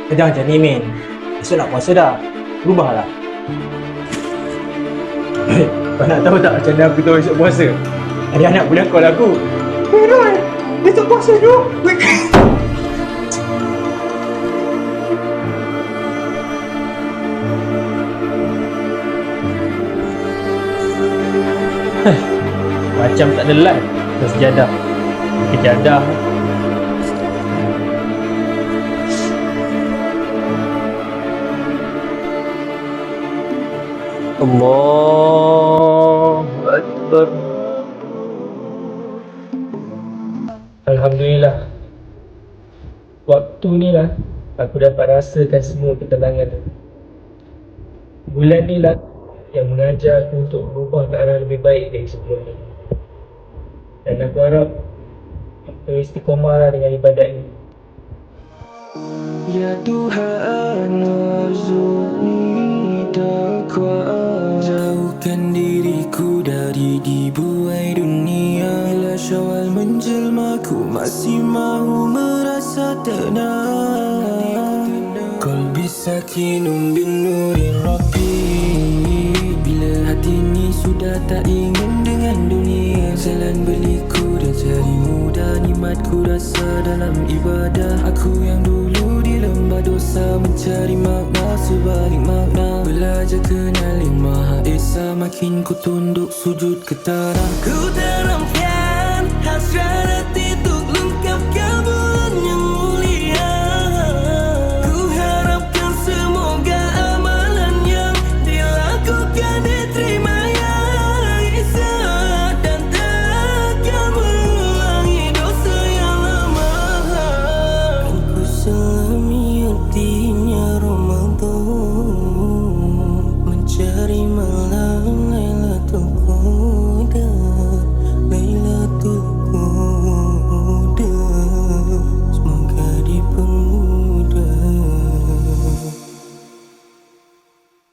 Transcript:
Jangan macam ni Min. Esok nak puasa dah. Berubahlah. Kau nak tahu tak macam mana aku tahu esok puasa? Ada anak boleh call aku. Roy, esok puasa tu. Macam tak ada light. Tersejadah. Kejadah. Allahu Akbar. Alhamdulillah. Waktu ni lah aku dapat rasakan semua ketenangan. Bulan ni lah yang mengajar aku untuk berubah ke arah lebih baik dari sebelum ni. Dan aku harap aku istiqomah lah dengan ibadat ni. Ya Tuhan, warzuqni taqwa, jauhkan diriku dari dibuai dunia. Bila Syawal menjelma, ku masih mahu merasa tenang. Qalbi sakinun bin nuri Rabbi. Bila hati ni sudah tak ingin dengan dunia, jalan berliku dan cari mudah, nikmatku rasa dalam ibadah. Aku yang dulu di lembah dosa mencari makna sebalik makna, belajar kenal yang Maha Esa, makin ku tunduk sujud ke tanah. Ku tanamkan hasrat hati